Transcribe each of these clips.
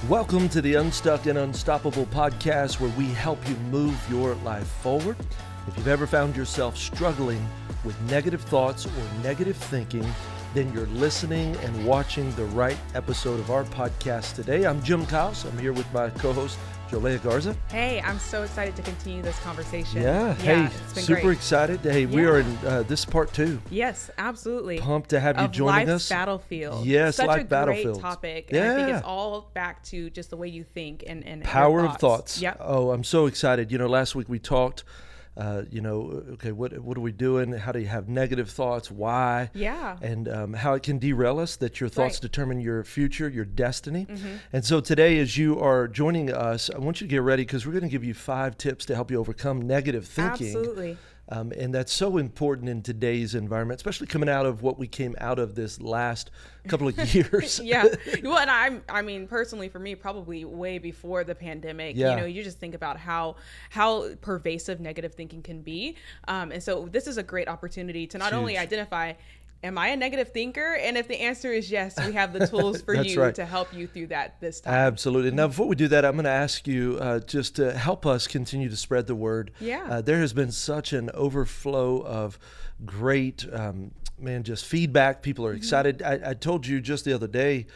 Welcome to the Unstuck and Unstoppable podcast, where we help you move your life forward. If you've ever found yourself struggling with negative thoughts or negative thinking, then you're listening and watching the right episode of our podcast today. I'm Jim Kaus. I'm here with my co-host, Jolea Garza. Hey, I'm so excited to continue this conversation. Hey, it's been super great. excited. Hey, we are in this part 2. Yes, absolutely. Pumped to have you joining life's us. battlefield. Yes, such Life a Battlefield. great topic. Yeah. And I think it's all back to just the way you think and Power your of thoughts. Yep. Oh, I'm so excited. Last week we talked, okay, what are we doing? How do you have negative thoughts? Why? Yeah. And how it can derail us, that your thoughts Right. determine your future, your destiny. Mm-hmm. And so today, as you are joining us, I want you to get ready, because we're going to give you 5 tips to help you overcome negative thinking. Absolutely. And that's so important in today's environment, especially coming out of what we came out of this last couple of years. Yeah. Well, and I mean, personally, for me, probably way before the pandemic, Yeah. you just think about how pervasive negative thinking can be. And so this is a great opportunity to not only Huge. identify, am I a negative thinker? And if the answer is yes, we have the tools for That's you right. to help you through that this time. Absolutely. Now, before we do that, I'm going to ask you just to help us continue to spread the word. Yeah. There has been such an overflow of great, just feedback. People are excited. I told you just the other day,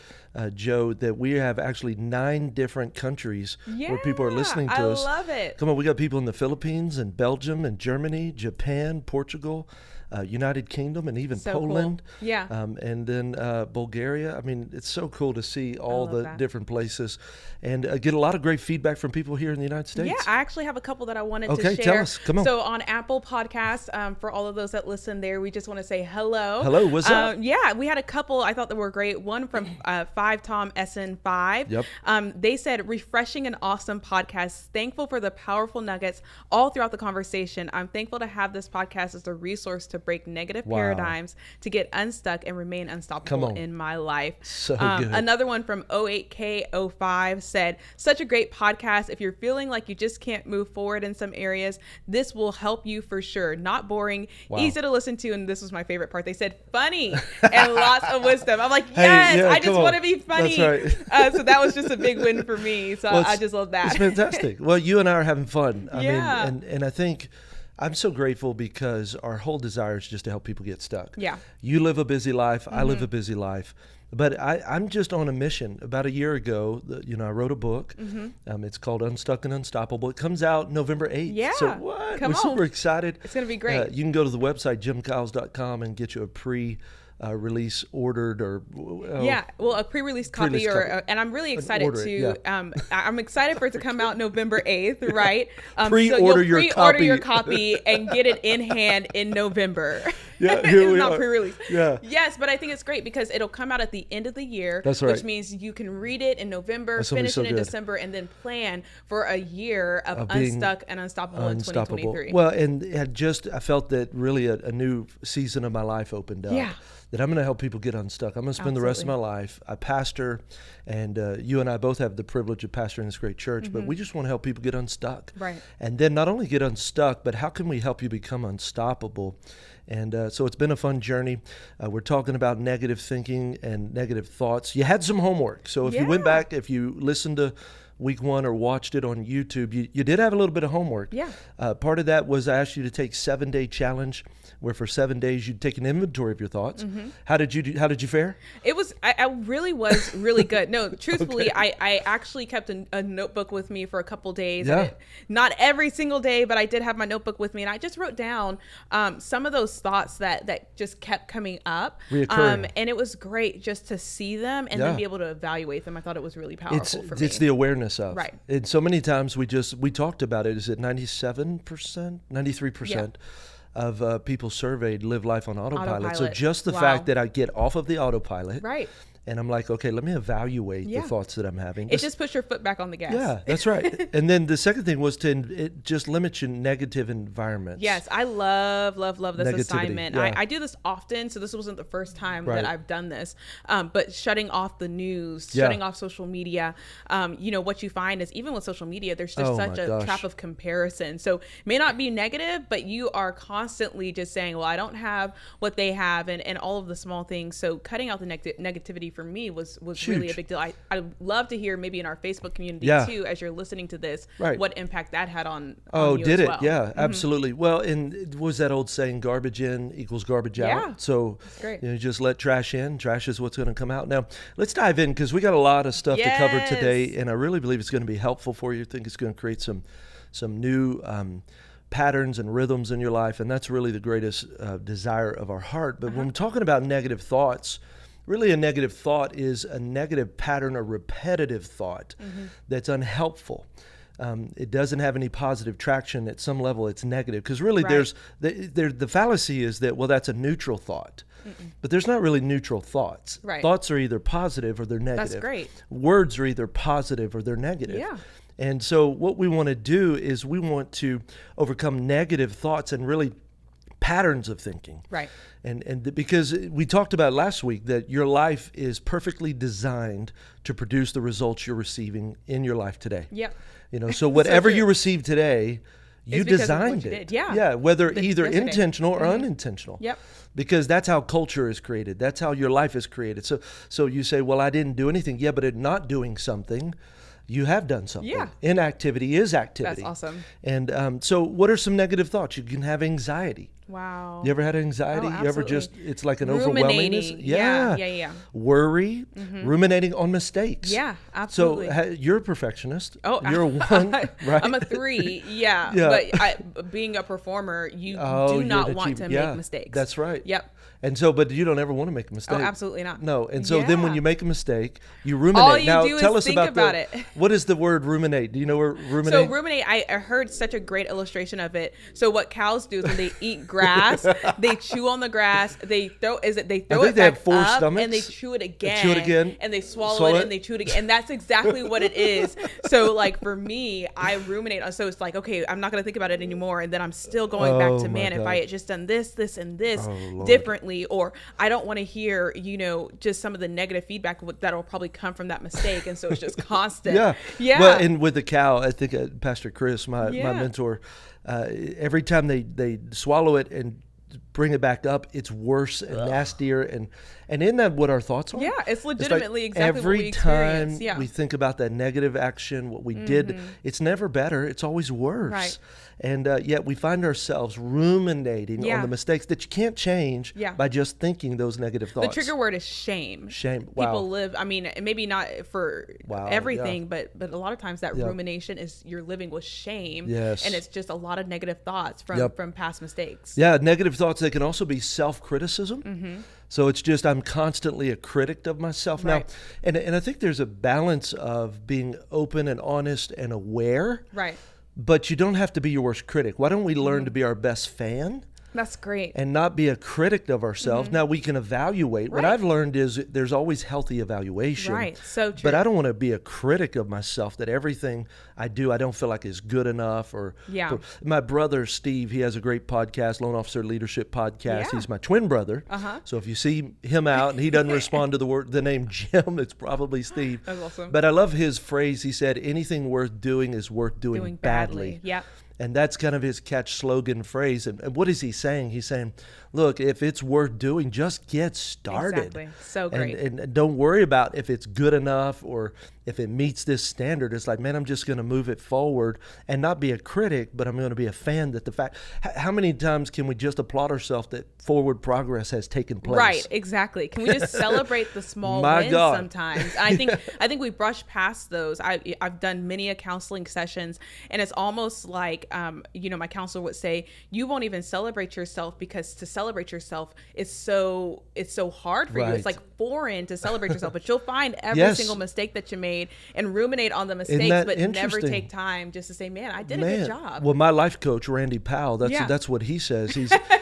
Joe, that we have actually 9 different countries where people are listening to us. I love it. Come on, we got people in the Philippines and Belgium and Germany, Japan, Portugal, United Kingdom, and even So Poland. cool. Yeah. And then Bulgaria. I mean, it's so cool to see all love the that. different places and get a lot of great feedback from people here in the United States. Yeah, I actually have a couple that I wanted to Okay, share. tell us. Come on. So on Apple Podcasts, for all of those that listen there, we just want to say hello. Hello, what's up? Yeah, we had a couple I thought that were great. One from 5 Tom SN5. Yep. They said, refreshing and awesome podcast. Thankful for the powerful nuggets all throughout the conversation. I'm thankful to have this podcast as a resource to break negative Wow. paradigms, to get unstuck and remain unstoppable in my life. So good. Another one from 08K05 said, such a great podcast. If you're feeling like you just can't move forward in some areas, this will help you for sure. Not boring, Wow. easy to listen to. And this was my favorite part. They said funny and lots of wisdom. I'm like, Hey, yes, yeah, I just come on. want to be funny. That's right. So that was just a big win for me. So Well, I just love that. It's fantastic. Well, you and I are having fun. Yeah. And I think I'm so grateful, because our whole desire is just to help people get stuck. Yeah. You live a busy life. I live a busy life. But I'm just on a mission. About a year ago, I wrote a book. It's called Unstuck and Unstoppable. It comes out November 8th. Yeah. So what? Come We're on. super excited. It's going to be great. You can go to the website, jimkiles.com, and get you a pre-release ordered a pre-release copy, Pre-release copy. and I'm really excited order it, to. I'm excited for it to come out November 8th, right? Pre-order your copy. your copy and get it in hand in November. Yeah, here It's we not are. pre-release. Yeah. Yes, but I think it's great because it'll come out at the end of the year. That's right. Which means you can read it in November, That's gonna be finish so it in good. December, and then plan for a year of being Unstuck and Unstoppable in 2023. Well, and I felt that really a new season of my life opened up. Yeah. That I'm going to help people get unstuck. I'm going to spend the rest of my life. I pastor, and you and I both have the privilege of pastoring this great church, but we just want to help people get unstuck. Right. And then not only get unstuck, but how can we help you become unstoppable? And so it's been a fun journey. We're talking about negative thinking and negative thoughts. You had some homework. So if you went Yeah. back, if you listened to week 1 or watched it on YouTube, you did have a little bit of homework. Yeah. Part of that was I asked you to take 7-day challenge, where for 7 days you'd take an inventory of your thoughts. How did you fare? It was, I really was really good. No, truthfully, I actually kept a notebook with me for a couple days. Yeah. Not every single day, but I did have my notebook with me, and I just wrote down some of those thoughts that just kept coming up. Reoccurring. And it was great just to see them and then be able to evaluate them. I thought it was really powerful for me. It's the awareness of. Right. And so many times we talked about it. Is it 97%, 93%? Of people surveyed live life on autopilot. So just the fact that I get off of the autopilot, Right. and I'm like, okay, let me evaluate the thoughts that I'm having. It just puts your foot back on the gas. Yeah, that's right. And then the second thing was it just limits your negative environments. Yes, I love this Negativity, assignment. yeah. I do this often, so this wasn't the first time Right. that I've done this. But shutting off the news, Yeah. shutting off social media, what you find is even with social media, there's just Oh such my a gosh. trap of comparison. So it may not be negative, but you are constantly just saying, well, I don't have what they have, and all of the small things. So cutting out the negativity for me was Huge. really a big deal. I'd love to hear maybe in our Facebook community too, as you're listening to this, what impact that had on you did as it? well. Yeah, absolutely. Well, and it was that old saying, garbage in equals garbage out. Yeah. So great. just let trash in. Trash is what's going to come out. Now, let's dive in because we got a lot of stuff to cover today, and I really believe it's going to be helpful for you. I think it's going to create some new patterns and rhythms in your life, and that's really the greatest desire of our heart. But when we're talking about negative thoughts, really a negative thought is a negative pattern, a repetitive thought that's unhelpful. It doesn't have any positive traction. At some level, it's negative because really there's the fallacy is that, well, that's a neutral thought. But there's not really neutral thoughts. Right. Thoughts are either positive or they're negative. That's great. Words are either positive or they're negative. Yeah. And so what we want to do is we want to overcome negative thoughts and really patterns of thinking. Right. And because we talked about last week that your life is perfectly designed to produce the results you're receiving in your life today. Yep. So whatever so you receive today, you designed it. Yeah. Yeah. Whether either yesterday. intentional or unintentional. Yep. Because that's how culture is created. That's how your life is created. So you say, well, I didn't do anything. Yeah, but in not doing something, you have done something. Yeah. Inactivity is activity. That's awesome. And so what are some negative thoughts? You can have anxiety. Wow. You ever had anxiety? Oh, You ever absolutely. it's like an Ruminating. overwhelmingness? Yeah. Worry, ruminating on mistakes. Yeah, absolutely. So you're a perfectionist. Oh, you're a 1, right? I'm a 3. Yeah. But being a performer, you do not want to make mistakes. That's right. Yep. And so, but you don't ever want to make a mistake. Oh, absolutely not. No. And so then when you make a mistake, you ruminate. All you now, do is tell us think about it. What is the word ruminate? Do you know where ruminate? So ruminate, I heard such a great illustration of it. So what cows do is when they eat grass, they chew on the grass, they throw it they back have 4 up, stomachs. and they chew it again. And they swallow it, and they chew it again. And that's exactly what it is. So like for me, I ruminate. So it's like, okay, I'm not going to think about it anymore. And then I'm still going back to, man, if I had just done this, and this differently, or I don't want to hear, just some of the negative feedback that'll probably come from that mistake. And so it's just constant. Yeah. Well, and with the cow, I think Pastor Chris, my mentor, every time they swallow it and bring it back up, it's worse and nastier. And isn't that what our thoughts are? Yeah, it's legitimately exactly every what we experience. time we think about that negative action, what we did, it's never better. It's always worse. Right. And yet we find ourselves ruminating on the mistakes that you can't change by just thinking those negative thoughts. The trigger word is shame. Shame. Wow. People live, maybe not for everything, but a lot of times that rumination is you're living with shame. Yes. And it's just a lot of negative thoughts from past mistakes. Yeah, negative thoughts, they can also be self-criticism. So it's just I'm constantly a critic of myself. Right. Now, and I think there's a balance of being open and honest and aware. Right. But you don't have to be your worst critic. Why don't we learn to be our best fan? That's great. And not be a critic of ourselves. Now we can evaluate. What I've learned is there's always healthy evaluation. Right. So true. But I don't want to be a critic of myself that everything I do, I don't feel like is good enough. My brother, Steve, he has a great podcast, Loan Officer Leadership Podcast. Yeah. He's my twin brother. So if you see him out and he doesn't respond to the name Jim, it's probably Steve. That's awesome. But I love his phrase. He said, anything worth doing is worth doing badly. Yep. And that's kind of his catch slogan phrase. And what is he saying? He's saying, look, if it's worth doing, just get started. Exactly. So great. And don't worry about if it's good enough or if it meets this standard. It's like, man, I'm just going to move it forward and not be a critic, but I'm going to be a fan that the fact. How many times can we just applaud ourselves that forward progress has taken place? Right, exactly. Can we just celebrate the small wins sometimes? I think we brush past those. I've done many counseling sessions, and it's almost like my counselor would say, you won't even celebrate yourself because to celebrate yourself is so hard for you. It's like foreign to celebrate yourself, but you'll find every single mistake that you made and ruminate on the mistakes, but never take time just to say, man, I did a good job. Well, my life coach, Randy Powell, that's what he says.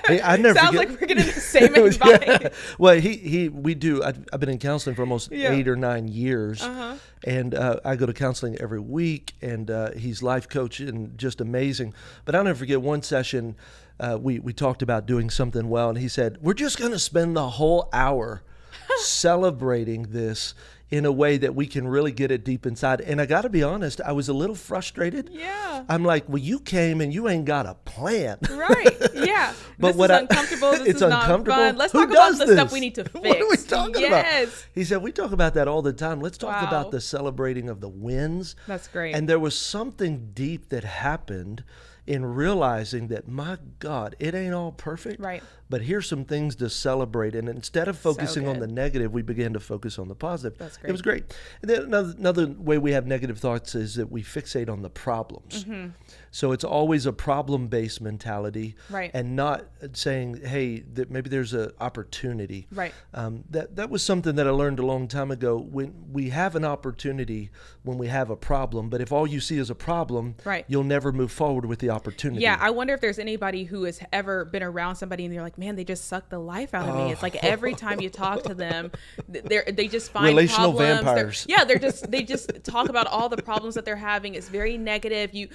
I never Sounds like we're getting the same advice. Well, we do. I've been in counseling for almost 8 or 9 years, and I go to counseling every week, and he's life coach and just amazing. But I'll never forget one session. We talked about doing something well, and he said, we're just going to spend the whole hour celebrating this in a way that we can really get it deep inside. And I got to be honest, I was a little frustrated. Yeah. I'm like, well, you came and you ain't got a plan. Right. Yeah. But this is uncomfortable. This is uncomfortable. Not fun. Let's talk about the stuff we need to fix. What are we talking about? He said, we talk about that all the time. Let's talk about the celebrating of the wins. That's great. And there was something deep that happened in realizing that, my God, it ain't all perfect. Right. But here's some things to celebrate. And instead of focusing on the negative, we began to focus on the positive. That's great. It was great. And then another way we have negative thoughts is that we fixate on the problems. Mm-hmm. So it's always a problem-based mentality, right, and not saying, hey, that maybe there's an opportunity. Right. That was something that I learned a long time ago. When we have an opportunity, when we have a problem, but if all you see is a problem, right, you'll never move forward with the opportunity. Yeah, I wonder if there's anybody who has ever been around somebody and they're like, man, they just suck the life out of me. It's like every time you talk to them, they just find relational problems. vampires. They just talk about all the problems that they're having. It's very negative. You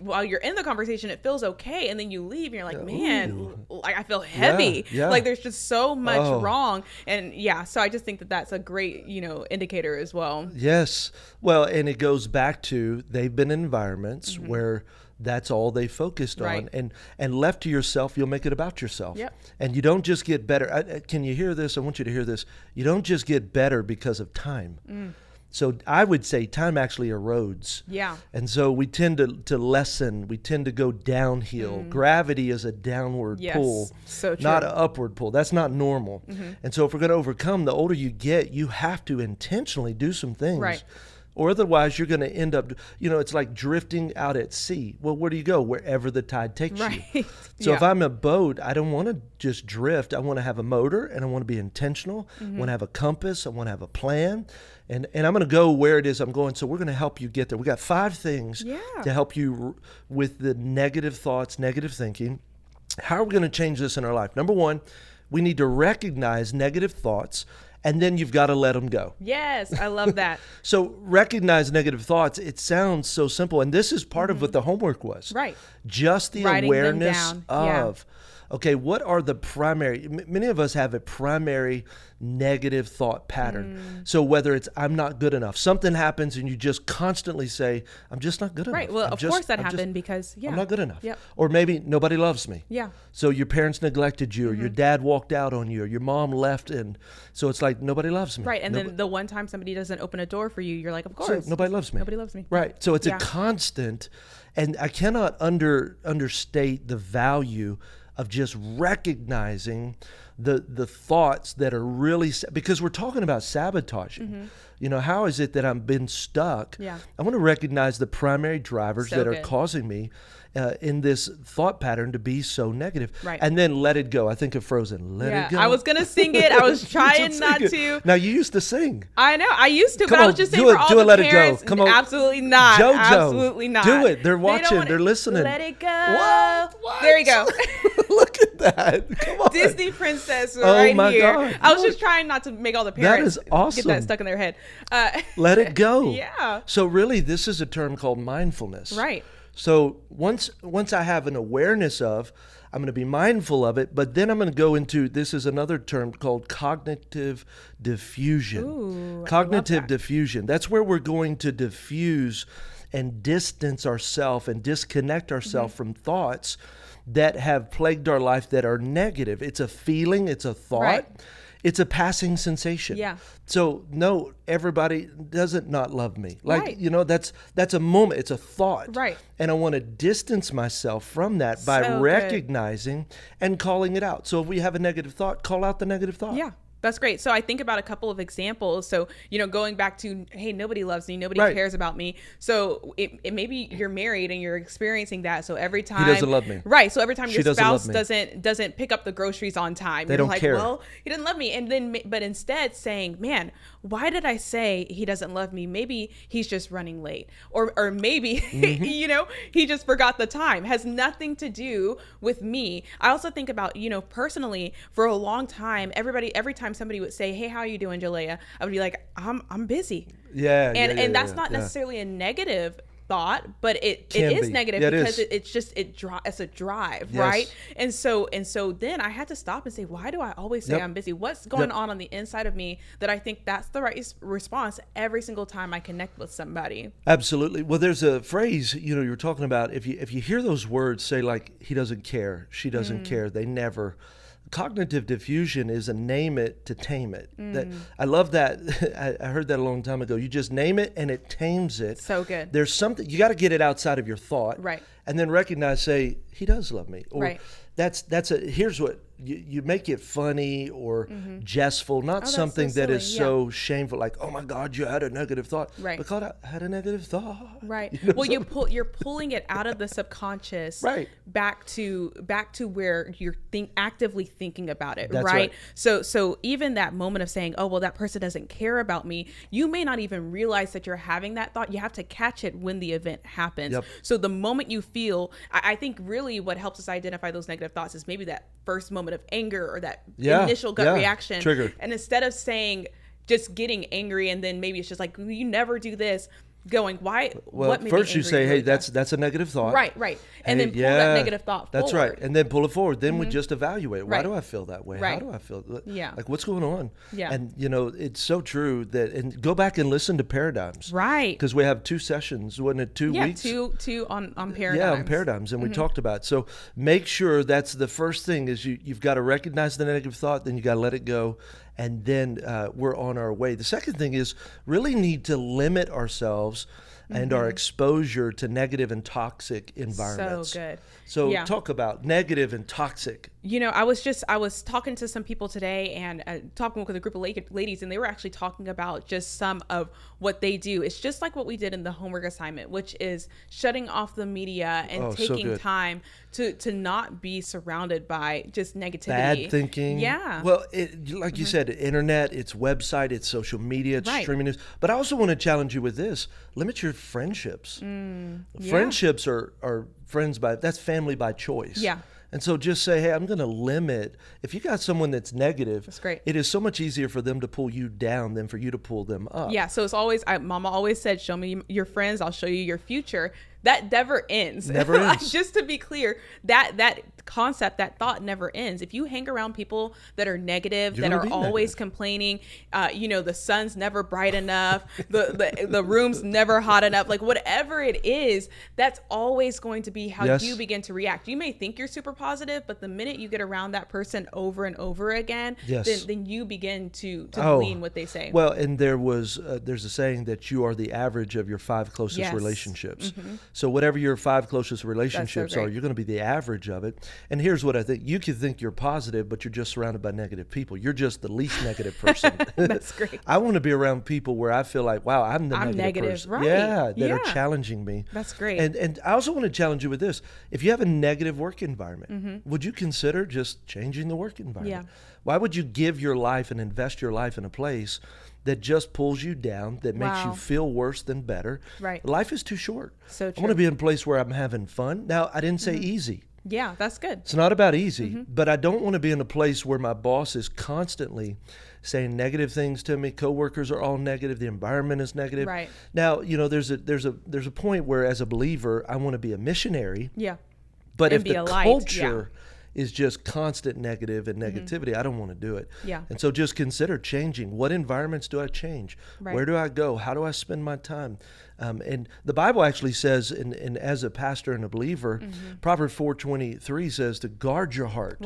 while you're in the conversation, it feels okay, and then you leave and you're like, man, like I feel heavy. Yeah. Like there's just so much wrong. And so I just think that that's a great, indicator as well. Yes. Well, and it goes back to they've been in environments where that's all they focused on. And left to yourself, you'll make it about yourself. Yep. And you don't just get better. Can you hear this? I want you to hear this. You don't just get better because of time. So I would say time actually erodes. Yeah. And so we tend to lessen. We tend to go downhill. Gravity is a downward pull, so true, not an upward pull. That's not normal. And so if we're going to overcome, the older you get, you have to intentionally do some things. Right. Or otherwise you're going to end up, it's like drifting out at sea. Well, where do you go? Wherever the tide takes you. So if I'm a boat, I don't want to just drift. I want to have a motor, and I want to be intentional. I want to have a compass. I want to have a plan. And I'm going to go where it is I'm going. So we're going to help you get there. We got 5 things to help you with the negative thoughts, negative thinking. How are we going to change this in our life? Number 1, we need to recognize negative thoughts, and then you've got to let them go. Yes, I love that. So recognize negative thoughts. It sounds so simple. And this is part of what the homework was. Right. Just the Writing awareness them down. of, okay, what are the primary, many of us have a primary negative thought pattern. So whether it's, I'm not good enough, something happens and you just constantly say, I'm just not good enough. Right. Well, of course that happened because, I'm not good enough. Yep. Or maybe nobody loves me. Yeah. So your parents neglected you, or your dad walked out on you, or your mom left, and so it's like, nobody loves me. Right. And then the one time somebody doesn't open a door for you, you're like, of course. So nobody loves me. Nobody loves me. Right. So it's a constant, and I cannot understate the value of just recognizing the thoughts that are really, because we're talking about sabotaging. How is it that I've been stuck? Yeah. I want to recognize the primary drivers that are causing me in this thought pattern to be so negative. Right. And then let it go. I think of Frozen. Let it go. I was going to sing it. I was trying not to. Now, you used to sing. I know. I used to, Come but on, I was just saying do for it, all do the it, let it parents. go. Come on. Absolutely not. JoJo. Absolutely not. Do it. They're watching. They're listening. Let it go. What? There you go. Look at that. Come on. Disney princess right my here. God. I was just trying not to make all the parents that is awesome. get that stuck in their head. Let it go. Yeah. So really, this is a term called mindfulness. Right. So once I have an awareness of, I'm going to be mindful of it, but then I'm going to go into, this is another term called cognitive diffusion. Ooh, cognitive diffusion. That's where we're going to diffuse and distance ourselves and disconnect ourselves from thoughts that have plagued our life that are negative. It's a feeling, it's a thought. Right. It's a passing sensation. Yeah. So no, everybody doesn't not love me. Like, that's a moment. It's a thought. Right. And I want to distance myself from that by recognizing and calling it out. So if we have a negative thought, call out the negative thought. Yeah. That's great. So I think about a couple of examples. So, going back to, hey, nobody loves me. Nobody cares about me. So it maybe you're married and you're experiencing that. So every time he doesn't love me. Right. So every time your spouse doesn't doesn't pick up the groceries on time, they don't like, care. well, he didn't love me. And then, but instead saying, man, why did I say he doesn't love me? Maybe he's just running late, or maybe, he just forgot the time. Has nothing to do with me. I also think about, personally, for a long time, every time somebody would say, hey, how are you doing, Jalea? I would be like, I'm busy. Yeah. And that's not necessarily a negative thought, but it is negative because it's a drive, yes. right? And so then I had to stop and say, why do I always say I'm busy? What's going on the inside of me that I think that's the right response every single time I connect with somebody? Absolutely. Well, there's a phrase, you're talking about, if you hear those words, say like, he doesn't care, she doesn't care, they never. Cognitive diffusion is a name it to tame it. That, I love that. I heard that a long time ago. You just name it and it tames it. So good. There's something, you got to get it outside of your thought. Right. And then recognize, say, he does love me. Or right. Here's what, you make it funny or jestful, not something that is so shameful, like, oh my God, you had a negative thought. Right. Because I had a negative thought. Right. Well, you're pulling it out of the subconscious right. back to where you're actively thinking about it. That's right. So even that moment of saying, oh, well, that person doesn't care about me, you may not even realize that you're having that thought. You have to catch it when the event happens. Yep. So the moment you feel, I think really what helps us identify those negative thoughts is maybe that first moment of anger or that initial gut reaction. Triggered. And instead of saying, just getting angry, and then maybe it's just like, you never do this, going, why? Well, what made first me you angry say, hey, like that's a negative thought. Right. And then pull that negative thought forward. That's right. And then pull it forward. Then we just evaluate. Why do I feel that way? Right. How do I feel? Yeah. Like, what's going on? Yeah. And, it's so true that, and go back and listen to Paradigms. Right. Because we have 2 sessions, wasn't it 2 weeks? Yeah, two on Paradigms. Yeah, on Paradigms. And we talked about it. So make sure that's the first thing is you've got to recognize the negative thought, then you got to let it go. And then we're on our way. The second thing is really need to limit ourselves and our exposure to negative and toxic environments. So good. So talk about negative and toxic. I was talking to some people today and talking with a group of ladies, and they were actually talking about just some of what they do. It's just like what we did in the homework assignment, which is shutting off the media and taking time to not be surrounded by just negativity. Bad thinking. Yeah. Well, like you said, internet, it's website, it's social media, it's streaming news. But I also want to challenge you with this. Limit your friendships. Friendships are friends that's family by choice. Yeah. And so just say, hey, I'm going to limit. If you got someone that's negative, that's great. It is so much easier for them to pull you down than for you to pull them up. Yeah. So it's always, Mama always said, show me your friends, I'll show you your future. That never ends. Never ends. Just to be clear, that concept, that thought never ends. If you hang around people that are negative, that are always complaining, the sun's never bright enough, the room's never hot enough, like whatever it is, that's always going to be how you begin to react. You may think you're super positive, but the minute you get around that person over and over again, then you begin to glean what they say. Well, and there's a saying that you are the average of your 5 closest relationships. So whatever your 5 closest relationships are, you're going to be the average of it. And here's what I think. You can think you're positive, but you're just surrounded by negative people. You're just the least negative person. That's great. I want to be around people where I feel like, wow, I'm the negative person. Right. Yeah, that are challenging me. That's great. And I also want to challenge you with this. If you have a negative work environment, would you consider just changing the work environment? Yeah. Why would you give your life and invest your life in a place that just pulls you down, that makes you feel worse than better? Right. Life is too short. So true. I want to be in a place where I'm having fun. Now, I didn't say easy. Yeah, that's good. It's not about easy, but I don't want to be in a place where my boss is constantly saying negative things to me. Coworkers are all negative. The environment is negative. Right. Now, there's a point where as a believer, I want to be a missionary. Yeah. But if the culture is just constant negative and negativity, I don't want to do it. Yeah. And so just consider changing. What environments do I change? Right. Where do I go? How do I spend my time? And the Bible actually says, and as a pastor and a believer, Proverbs 4:23 says to guard your heart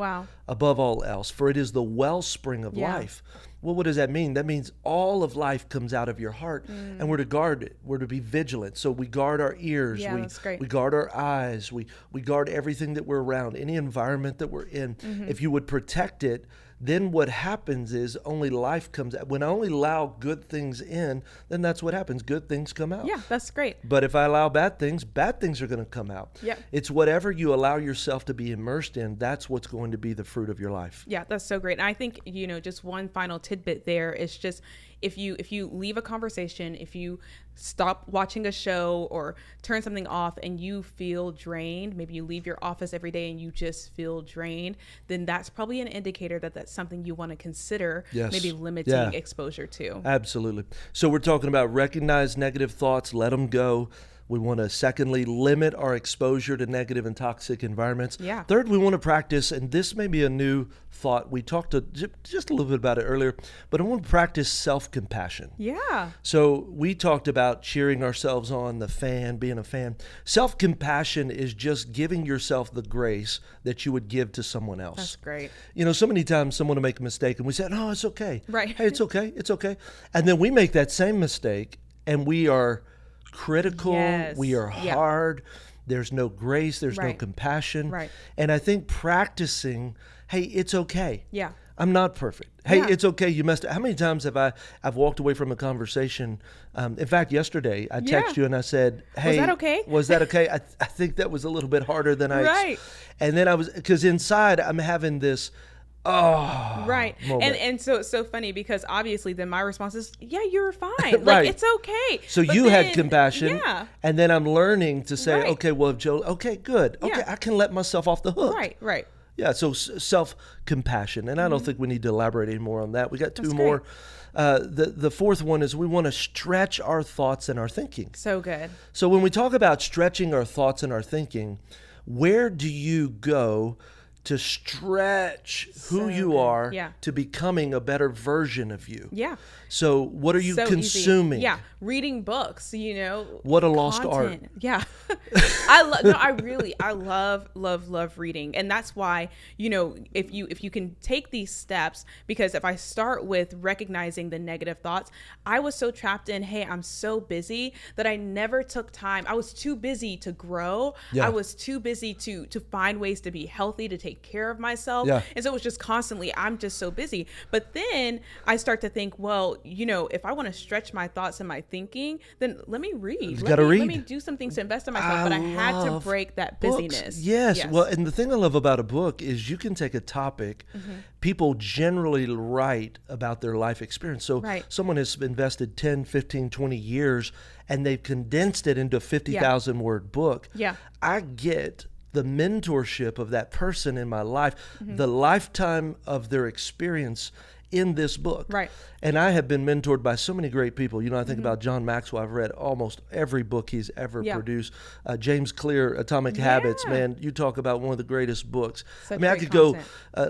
above all else, for it is the wellspring of life. Well, what does that mean? That means all of life comes out of your heart, and we're to guard it. We're to be vigilant. So we guard our ears. That's great. We guard our eyes. We guard everything that we're around, any environment that we're in. If you would protect it, then what happens is only life comes out. When I only allow good things in, then that's what happens. Good things come out. Yeah, that's great. But if I allow bad things are going to come out. Yeah. It's whatever you allow yourself to be immersed in, that's what's going to be the fruit of your life. Yeah, that's so great. And I think, just one final tidbit there is just, if you leave a conversation, if you stop watching a show or turn something off and you feel drained, maybe you leave your office every day and you just feel drained, then that's probably an indicator that that's something you want to consider maybe limiting exposure to. Absolutely. So we're talking about recognize negative thoughts, let them go. We want to, secondly, limit our exposure to negative and toxic environments. Yeah. Third, we want to practice, and this may be a new thought. We talked just a little bit about it earlier, but I want to practice self-compassion. Yeah. So we talked about cheering ourselves on, the fan, being a fan. Self-compassion is just giving yourself the grace that you would give to someone else. That's great. You know, so many times someone will make a mistake and we say, no, it's okay. Right. Hey, it's okay. It's okay. And then we make that same mistake and we are critical. Yes. We are hard. There's no grace. There's no Right. compassion. Right. And I think practicing, hey, it's okay. Yeah. I'm not perfect. Hey, Yeah. it's okay. You messed up. How many times have I've walked away from a conversation? In fact, yesterday I texted you and I said, hey, was that okay? Was that okay? I think that was a little bit harder than I, Right. And then because inside I'm having this, right. moment. And so it's so funny because obviously then my response is, yeah, you're fine. Right. Like, it's okay. So But you then, had compassion. Yeah. And then I'm learning to say, Right. okay, well, Joe, okay, good. Okay, Yeah. I can let myself off the hook. Right. Right. Yeah, so self-compassion. And I don't think we need to elaborate any more on that. We got two That's more. The fourth one is we want to stretch our thoughts and our thinking. So good. So when we talk about stretching our thoughts and our thinking, where do you go to stretch who you are to becoming a better version of you? Yeah. So what are you So consuming? easy. Yeah. Reading books, What a lost art. Yeah. I love reading. And that's why, if you can take these steps, because if I start with recognizing the negative thoughts, I was so trapped in, hey, I'm so busy that I never took time. I was too busy to grow. Yeah. I was too busy to find ways to be healthy, to take care of myself. Yeah. And so it was just constantly, I'm just so busy. But then I start to think, well, if I want to stretch my thoughts and my thinking, then let me read. Let me do some things to invest in myself. But I had to break that busyness. Yes. Well, and the thing I love about a book is you can take a topic. People generally write about their life experience. So someone has invested 10, 15, 20 years and they've condensed it into a 50,000 word book. Yeah. I get the mentorship of that person in my life, the lifetime of their experience in this book. Right. And I have been mentored by so many great people. I think about John Maxwell. I've read almost every book he's ever produced. James Clear, Atomic Habits, man, you talk about one of the greatest books. Such I could go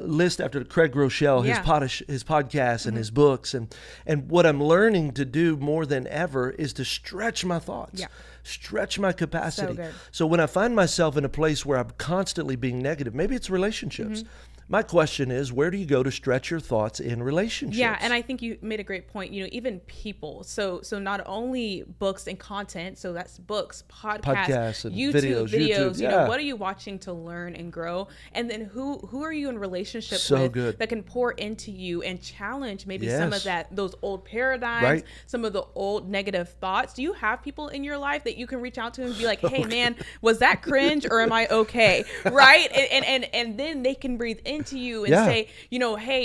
list after Craig Rochelle, his podcast and his books. And what I'm learning to do more than ever is to stretch my thoughts. Stretch my capacity. So when I find myself in a place where I'm constantly being negative, maybe it's relationships. My question is, where do you go to stretch your thoughts in relationships? Yeah, and I think you made a great point. Even people. So not only books and content. So that's books, podcasts and videos. YouTube, What are you watching to learn and grow? And then who are you in relationship with that can pour into you and challenge maybe some of those old paradigms, some of the old negative thoughts? Do you have people in your life that you can reach out to and be like, hey, man, was that cringe or am I okay? Right? And then they can breathe into you and say, hey,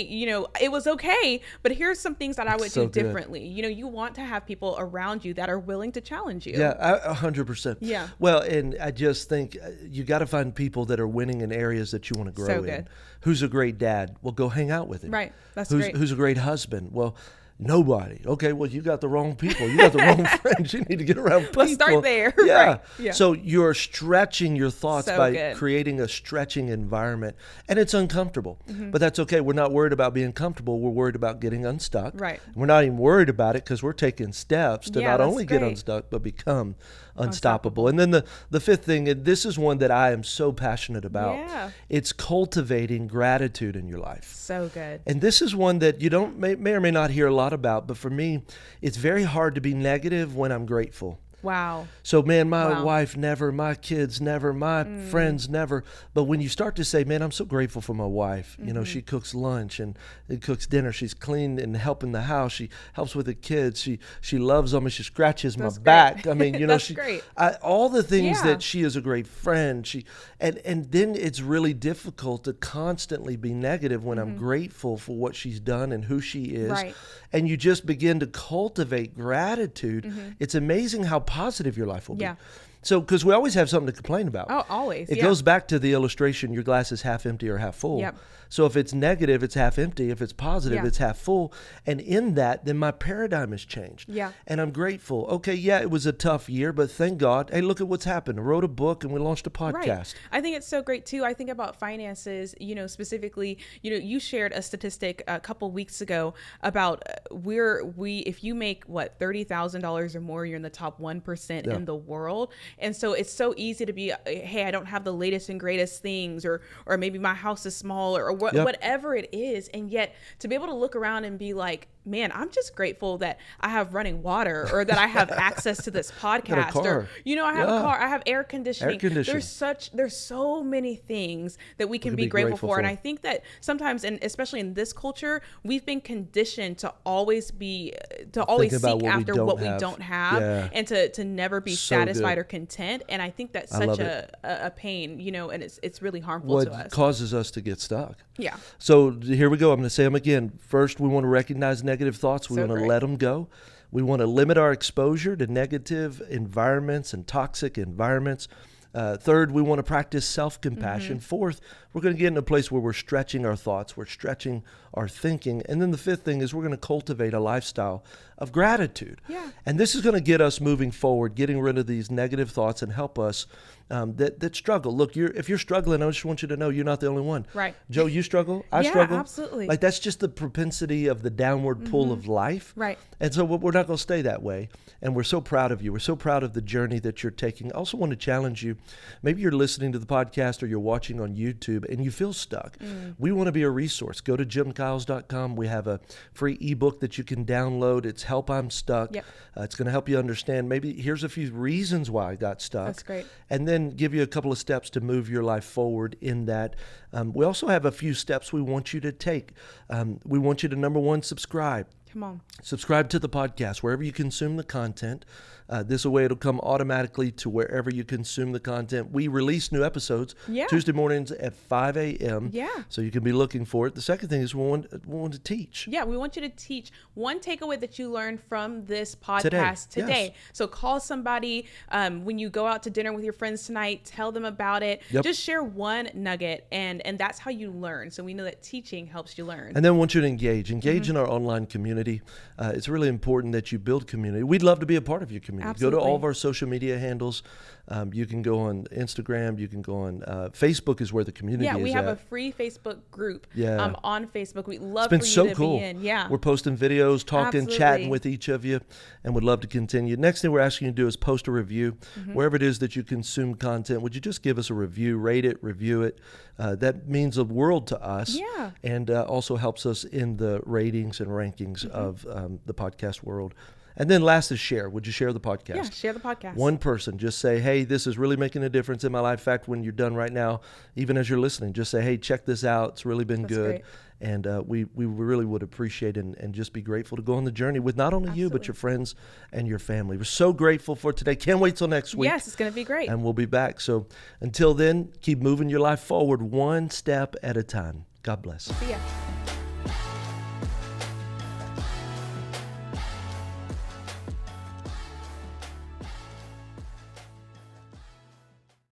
it was okay, but here's some things that I would do differently. You want to have people around you that are willing to challenge you. Yeah, 100%. Yeah. Well, and I just think you got to find people that are winning in areas that you want to grow in. Who's a great dad? Well, go hang out with him. Right. That's great. Who's a great husband? Well, nobody. Okay, well, you got the wrong people. You got the wrong friends. You need to get around people. Let's start there. Yeah. Right. Yeah. So you're stretching your thoughts by creating a stretching environment. And it's uncomfortable. But that's okay. We're not worried about being comfortable. We're worried about getting unstuck. Right. We're not even worried about it because we're taking steps to not only get unstuck, but become unstoppable. And then the fifth thing, and this is one that I am so passionate about. Yeah. It's cultivating gratitude in your life. So good. And this is one that you may or may not hear a lot about, but for me, it's very hard to be negative when I'm grateful. Wow. So, man, my wife never, my kids never, my friends never. But when you start to say, man, I'm so grateful for my wife. She cooks lunch and cooks dinner. She's clean and helping the house. She helps with the kids. She loves them and she scratches my back. I mean, That's great. All the things that she is a great friend. And then it's really difficult to constantly be negative when I'm grateful for what she's done and who she is. Right. And you just begin to cultivate gratitude. It's amazing how positive your life will be. So, because we always have something to complain about. Oh, always. It goes back to the illustration, your glass is half empty or half full. Yep. So if it's negative, it's half empty. If it's positive, Yeah. it's half full. And in that, then my paradigm has changed. Yeah. And I'm grateful. Okay, yeah, it was a tough year, but thank God. Hey, look at what's happened. I wrote a book and we launched a podcast. Right. I think it's so great too. I think about finances, specifically, you shared a statistic a couple weeks ago about if you make $30,000 or more, you're in the top 1% in the world. And so it's so easy to be, hey, I don't have the latest and greatest things, or maybe my house is small, or whatever it is. And yet to be able to look around and be like, man, I'm just grateful that I have running water, or that I have access to this podcast, or, I have a car, I have air conditioning. There's so many things that we can be grateful for. And I think that sometimes, and especially in this culture, we've been conditioned to always seek after what we don't have, and to never be satisfied or content. And I think that's such a pain, and it's really harmful to us. What causes us to get stuck. Yeah. So here we go. I'm going to say them again. First, we want to recognize negative thoughts. We want to let them go. We want to limit our exposure to negative environments and toxic environments. Third, we want to practice self-compassion. Fourth, we're going to get in a place where we're stretching our thoughts, we're stretching our thinking. And then the fifth thing is we're going to cultivate a lifestyle of gratitude. Yeah. And this is going to get us moving forward, getting rid of these negative thoughts, and help us that struggle. Look, if you're struggling, I just want you to know you're not the only one. Right. Joe, you struggle. I struggle. Yeah, absolutely. Like, that's just the propensity of the downward pull of life. Right. And so we're not going to stay that way. And we're so proud of you. We're so proud of the journey that you're taking. I also want to challenge you. Maybe you're listening to the podcast or you're watching on YouTube and you feel stuck. We want to be a resource. Go to jimkyles.com. We have a free ebook that you can download. It's Help I'm Stuck. Yep. It's going to help you understand. Maybe here's a few reasons why I got stuck. That's great. And then give you a couple of steps to move your life forward in that. We also have a few steps we want you to take. We want you to, number one, subscribe. Come on. Subscribe to the podcast wherever you consume the content. This way it'll come automatically to wherever you consume the content. We release new episodes Tuesday mornings at 5 a.m. Yeah. So you can be looking for it. The second thing is we want to teach. Yeah, we want you to teach one takeaway that you learned from this podcast today. Yes. So call somebody when you go out to dinner with your friends tonight, tell them about it. Yep. Just share one nugget, and that's how you learn. So we know that teaching helps you learn. And then we want you to engage in our online community. It's really important that you build community. We'd love to be a part of your community. Absolutely. Go to all of our social media handles. You can go on Instagram. You can go on Facebook is where the community is at. Yeah, we have a free Facebook group on Facebook. We'd love for you to be in. Yeah. We're posting videos, talking, Absolutely. chatting with each of you, and would love to continue. Next thing we're asking you to do is post a review. Wherever it is that you consume content, would you just give us a review, rate it, review it? That means the world to us, and also helps us in the ratings and rankings of the podcast world. And then last is share. Would you share the podcast? Yeah, share the podcast. One person, just say, hey, this is really making a difference in my life. In fact, when you're done right now, even as you're listening, just say, hey, check this out. It's really been good. Great. And we really would appreciate and just be grateful to go on the journey with not only you, but your friends and your family. We're so grateful for today. Can't wait till next week. Yes, it's going to be great. And we'll be back. So until then, keep moving your life forward one step at a time. God bless. See ya.